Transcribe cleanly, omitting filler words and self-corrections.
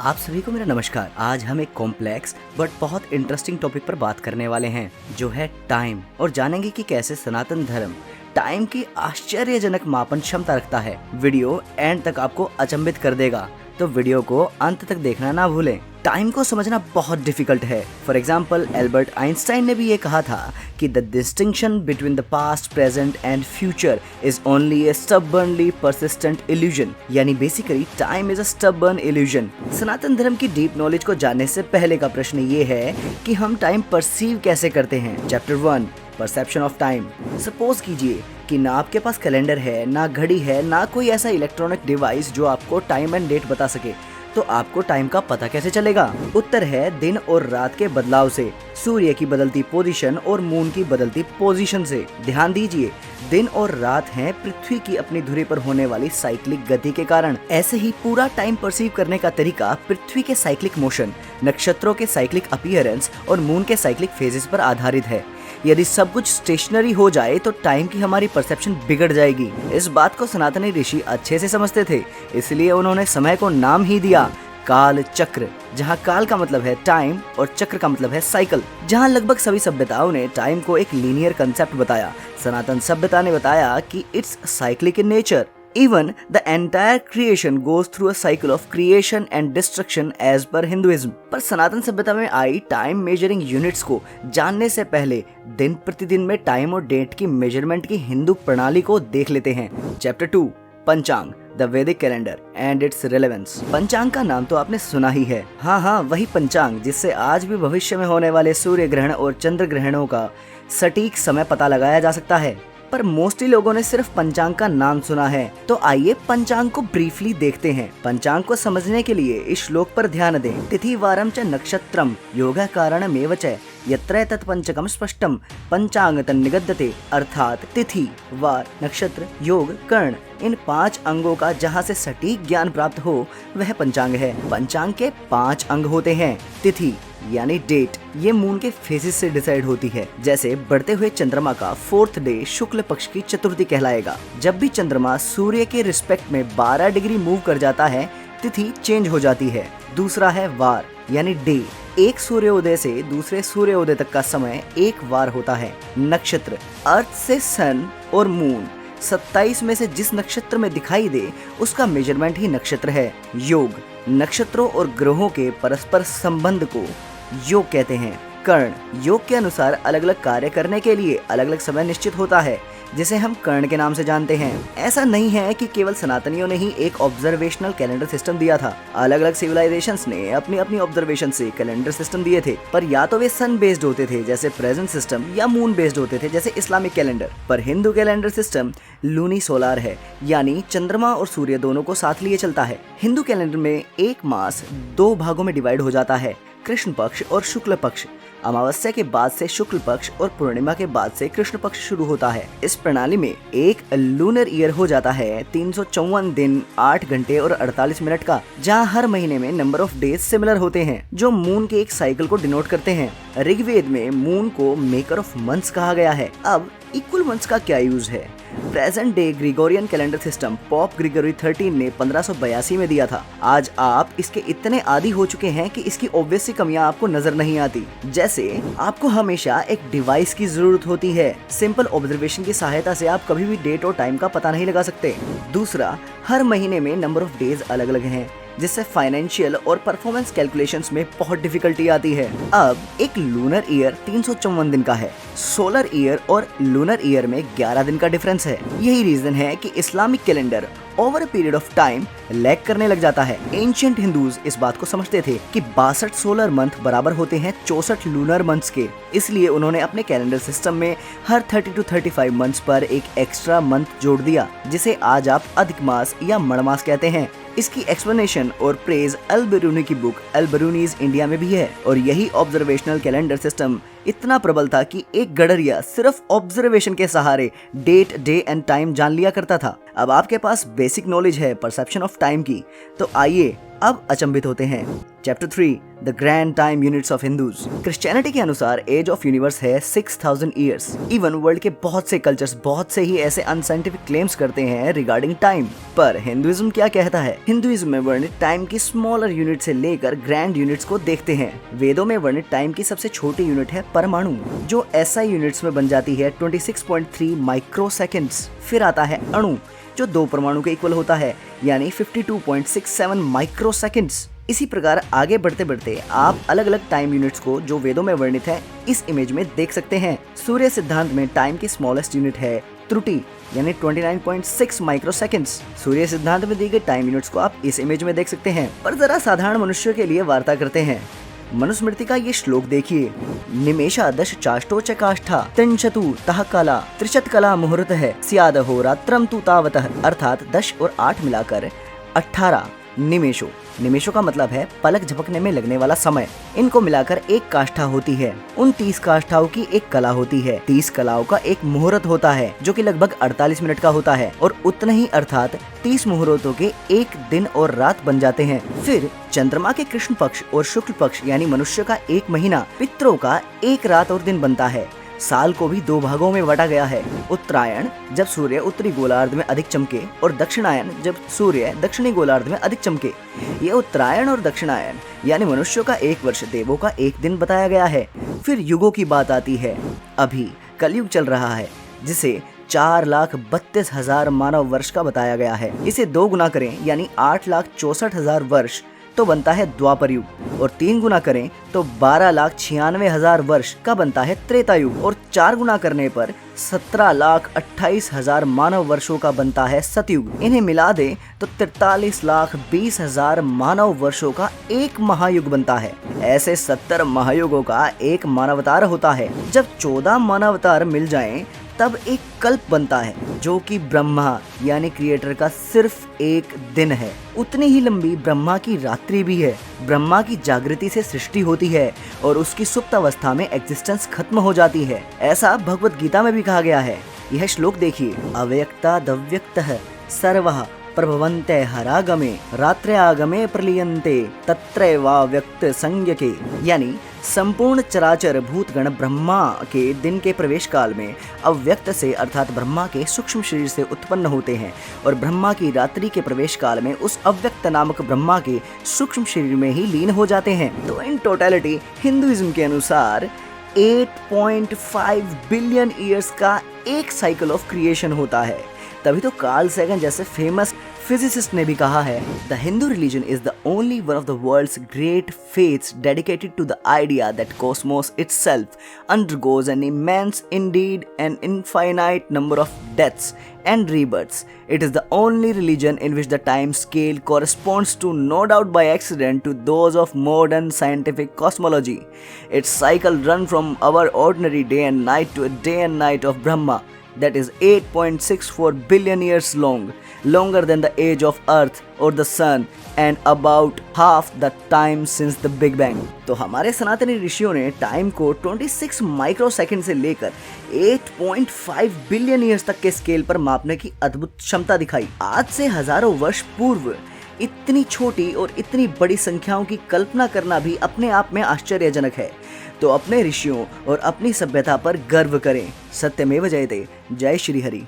आप सभी को मेरा नमस्कार। आज हम एक कॉम्प्लेक्स बट बहुत इंटरेस्टिंग टॉपिक पर बात करने वाले हैं, जो है टाइम, और जानेंगे कि कैसे सनातन धर्म टाइम की आश्चर्यजनक मापन क्षमता रखता है। वीडियो एंड तक आपको अचंभित कर देगा, तो वीडियो को अंत तक देखना ना भूलें। टाइम को समझना बहुत डिफिकल्ट है। फॉर एग्जाम्पल, एल्बर्ट आइंस्टाइन ने भी ये कहा था कि the distinction between the past, present and future is only a stubbornly persistent illusion. यानी basically time is a stubborn illusion. सनातन धर्म की डीप नॉलेज को जानने से पहले का प्रश्न ये है कि हम टाइम परसीव कैसे करते हैं। Chapter 1, perception of time. Suppose कीजिए कि ना आपके पास कैलेंडर है, ना घड़ी है, ना कोई ऐसा इलेक्ट्रॉनिक डिवाइस जो आपको टाइम एंड डेट बता सके, तो आपको टाइम का पता कैसे चलेगा? उत्तर है दिन और रात के बदलाव से, सूर्य की बदलती पोजीशन और मून की बदलती पोजीशन से। ध्यान दीजिए, दिन और रात हैं पृथ्वी की अपनी धुरी पर होने वाली साइक्लिक गति के कारण। ऐसे ही पूरा टाइम परसीव करने का तरीका पृथ्वी के साइक्लिक मोशन, नक्षत्रों के साइक्लिक अपीयरेंस और मून के साइक्लिक फेजेस पर आधारित है। यदि सब कुछ स्टेशनरी हो जाए तो टाइम की हमारी परसेप्शन बिगड़ जाएगी। इस बात को सनातनी ऋषि अच्छे से समझते थे, इसलिए उन्होंने समय को नाम ही दिया काल चक्र, जहाँ काल का मतलब है टाइम और चक्र का मतलब है साइकिल। जहाँ लगभग सभी सभ्यताओं ने टाइम को एक लीनियर कंसेप्ट बताया, सनातन सभ्यता ने बताया कि it's cyclic in nature. Even the entire creation goes through a cycle of creation and destruction as per Hinduism। पर सनातन सभ्यता में आई टाइम मेजरिंग यूनिट्स को जानने से पहले दिन प्रतिदिन में टाइम और डेट की मेजरमेंट की हिंदू प्रणाली को देख लेते हैं। चैप्टर 2, पंचांग, द वैदिक कैलेंडर एंड इट्स रेलेवेंस। पंचांग का नाम तो आपने सुना ही है। हाँ, वही पंचांग जिससे आज भी भविष्य में होने वाले सूर्य ग्रहण और चंद्र ग्रहणों का सटीक समय पता लगाया जा सकता है। पर मोस्टली लोगों ने सिर्फ पंचांग का नाम सुना है, तो आइए पंचांग को ब्रीफली देखते हैं। पंचांग को समझने के लिए इस श्लोक पर ध्यान दें। तिथि वारम च नक्षत्रम योगा कारणमेव च यत्र तत्पंचकम स्पष्टम पंचांग तन्निगद्यते। अर्थात तिथि, वार, नक्षत्र, योग, कर्ण, इन 5 अंगों का जहाँ से सटीक ज्ञान प्राप्त हो वह पंचांग है। पंचांग के 5 अंग होते हैं। तिथि यानी डेट, ये मून के फेजेस से डिसाइड होती है। जैसे बढ़ते हुए चंद्रमा का 4th डे शुक्ल पक्ष की चतुर्थी कहलाएगा। जब भी चंद्रमा सूर्य के रिस्पेक्ट में 12 डिग्री मूव कर जाता है, तिथि चेंज हो जाती है। दूसरा है वार यानी डे, एक सूर्योदय से दूसरे सूर्योदय तक का समय एक वार होता है। नक्षत्र, अर्थ से सन और मून 27 में से जिस नक्षत्र में दिखाई दे उसका मेजरमेंट ही नक्षत्र है। योग, नक्षत्रों और ग्रहों के परस्पर संबंध को योग कहते हैं। कर्ण, योग के अनुसार अलग अलग कार्य करने के लिए अलग अलग समय निश्चित होता है, जिसे हम कर्ण के नाम से जानते हैं। ऐसा नहीं है कि केवल सनातनियों ने ही एक ऑब्जर्वेशनल कैलेंडर सिस्टम दिया था। अलग अलग सिविलाइजेशंस ने अपनी अपनी ऑब्जर्वेशन से कैलेंडर सिस्टम दिए थे, पर या तो वे सन बेस्ड होते थे जैसे प्रेजेंट सिस्टम, या मून बेस्ड होते थे जैसे इस्लामिक कैलेंडर। पर Hindu calendar system luni solar है, यानी चंद्रमा और सूर्य दोनों को साथ लिए चलता है। हिंदू कैलेंडर में एक मास 2 भागों में डिवाइड हो जाता है, कृष्ण पक्ष और शुक्ल पक्ष। अमावस्या के बाद से शुक्ल पक्ष और पूर्णिमा के बाद से कृष्ण पक्ष शुरू होता है। इस प्रणाली में एक लूनर ईयर हो जाता है 354 दिन, 8 घंटे और 48 मिनट का, जहाँ हर महीने में नंबर ऑफ डेज सिमिलर होते हैं, जो मून के एक साइकिल को डिनोट करते हैं। ऋग्वेद में मून को मेकर ऑफ मंथ्स कहा गया है। अब इक्वल मंथ्स का क्या यूज है? Present day Gregorian calendar system Pope Gregory 13 ने 1582 में दिया था। आज आप इसके इतने आदी हो चुके हैं कि इसकी ऑब्वियस सी कमियां आपको नजर नहीं आती। जैसे आपको हमेशा एक डिवाइस की जरूरत होती है। सिंपल ऑब्जर्वेशन की सहायता से आप कभी भी डेट और टाइम का पता नहीं लगा सकते। दूसरा, हर महीने में नंबर ऑफ डेज अलग अलग हैं, जिससे फाइनेंशियल और परफॉर्मेंस कैलकुलेशंस में बहुत डिफिकल्टी आती है। अब एक लूनर ईयर 354 दिन का है, सोलर ईयर और लूनर ईयर में 11 दिन का डिफरेंस है। यही रीजन है कि Islamic calendar over a period of time lag करने लग जाता है। एंशिएंट हिंदूज इस बात को समझते थे कि 62 सोलर मंथ बराबर होते हैं 64 लूनर मंथ्स के, इसलिए उन्होंने अपने कैलेंडर सिस्टम में हर 30 to 35 मंथ्स पर एक एक्स्ट्रा मंथ जोड़ दिया, जिसे आज आप अधिक मास या मणमास कहते हैं। इसकी एक्सप्लेनेशन और प्रेज अल-बिरूनी की बुक अल-बिरूनीज इंडिया में भी है, और यही ऑब्जर्वेशनल कैलेंडर सिस्टम इतना प्रबल था कि एक गडरिया सिर्फ ऑब्जर्वेशन के सहारे डेट, डे एंड टाइम जान लिया करता था। अब आपके पास बेसिक नॉलेज है परसेप्शन ऑफ टाइम की, तो आइए अब अचंभित होते हैं। Chapter 3 the grand time units of Hindus. Christianity के अनुसार एज ऑफ यूनिवर्स है 6000 ईयर्स। इवन वर्ल्ड के बहुत से कल्चर्स बहुत से ही ऐसे अनसाइंटिफिक क्लेम्स करते हैं रिगार्डिंग टाइम, पर हिंदुइज्म क्या कहता है? हिंदुइज्म में वर्णित टाइम की स्मॉलर यूनिट से लेकर ग्रैंड यूनिट्स को देखते हैं। वेदों में वर्णित टाइम की सबसे छोटी यूनिट है परमाणु, जो SI यूनिट्स में बन जाती है 26.3 माइक्रो सेकेंड्स। फिर आता है अणु, जो 2 परमाणु के इक्वल होता है, यानी 52.67 माइक्रो सेकेंड्स। इसी प्रकार आगे बढ़ते बढ़ते आप अलग अलग टाइम यूनिट्स को जो वेदों में वर्णित है इस इमेज में देख सकते हैं। सूर्य सिद्धांत में टाइम की स्मॉलेस्ट यूनिट है त्रुटि, यानी 29.6 माइक्रो सेकेंड्स। सूर्य सिद्धांत में दी गई टाइम यूनिट्स को आप इस इमेज में देख सकते हैं। पर जरा साधारण मनुष्य के लिए वार्ता करते हैं। मनुस्मृति का ये श्लोक देखिए, निमेषा दश चाष्टो च काष्ठा त्रिंशतु तह कला त्रिशत कला मुहूर्त है स्याद होरात्रम तु तावतः, अर्थात 10 और 8 मिलाकर 18 निमेषों। निमेषों का मतलब है पलक झपकने में लगने वाला समय। इनको मिलाकर एक काष्ठा होती है। उन 30 काष्ठाओं की एक कला होती है। 30 कलाओं का एक मुहूर्त होता है, जो कि लगभग 48 मिनट का होता है, और उतना ही अर्थात 30 मुहूर्तों के एक दिन और रात बन जाते हैं। फिर चंद्रमा के कृष्ण पक्ष और शुक्ल पक्ष यानी मनुष्य का एक महीना, पितरों का एक रात और दिन बनता है। साल को भी 2 भागों में बांटा गया है। उत्तरायण जब सूर्य उत्तरी गोलार्ध में अधिक चमके, और दक्षिणायन जब सूर्य दक्षिणी गोलार्ध में अधिक चमके। ये उत्तरायण और दक्षिणायन यानी मनुष्यों का एक वर्ष, देवों का एक दिन बताया गया है। फिर युगों की बात आती है। अभी कलयुग चल रहा है, जिसे 4,32,000 मानव वर्ष का बताया गया है। इसे 2 गुना करें यानी 8,64,000 वर्ष, तो बनता है द्वापर युग, और 3 गुना करें तो 12,96,000 वर्ष का बनता है त्रेता युग, और 4 गुना करने पर 17,28,000 मानव वर्षों का बनता है सतयुग। इन्हें मिला दे तो 43,20,000 मानव वर्षों का एक महायुग बनता है। ऐसे 70 महायुगों का एक मानवावतार होता है। जब 14 मानवावतार मिल जाएं, तब एक कल्प बनता है, जो कि ब्रह्मा यानी क्रिएटर का सिर्फ एक दिन है। उतनी ही लंबी ब्रह्मा की रात्रि भी है। ब्रह्मा की जागृति से सृष्टि होती है और उसकी सुप्त अवस्था में एग्जिस्टेंस खत्म हो जाती है। ऐसा भगवत गीता में भी कहा गया है। यह श्लोक देखिए, अव्यक्तादव्यक्तः सर्वः प्रभवन्ते हरागमे रात्र्यागमे प्रलीयन्ते तत्रैवाव्यक्त संज्ञके, यानी संपूर्ण चराचर भूतगण ब्रह्मा के दिन के प्रवेश काल में अव्यक्त से अर्थात ब्रह्मा के सूक्ष्म शरीर से उत्पन्न होते हैं, और ब्रह्मा की रात्रि के प्रवेश काल में उस अव्यक्त नामक ब्रह्मा के सूक्ष्म शरीर में ही लीन हो जाते हैं। तो इन टोटलिटी हिंदुइज्म के अनुसार 8.5 बिलियन ईयर्स का एक साइकिल ऑफ क्रिएशन होता है। तभी तो कार्ल सैगन जैसे फेमस फिजिसिस्ट ने भी कहा है, the Hindu religion is the only one of the world's great faiths dedicated to the idea that cosmos itself undergoes an immense, indeed an infinite number of deaths and rebirths. It is the only religion in which the time scale corresponds to, no doubt by accident, to those of modern scientific cosmology. Its cycle runs from our ordinary day and night to a day and night of Brahma, that is 8.64 billion years long, longer than the age of Earth or the Sun, and about half the time since the Big Bang. तो हमारे सनातनी ऋषियों ने time को 26 micro second से लेकर 8.5 billion years तक के स्केल पर मापने की अद्भुत क्षमता दिखाई। आज से हजारों वर्ष पूर्व इतनी छोटी और इतनी बड़ी संख्याओं की कल्पना करना भी अपने आप में आश्चर्यजनक है। तो अपने ऋषियों और अपनी सभ्यता पर गर्व करें। सत्यमेव जयते। जय श्री हरि।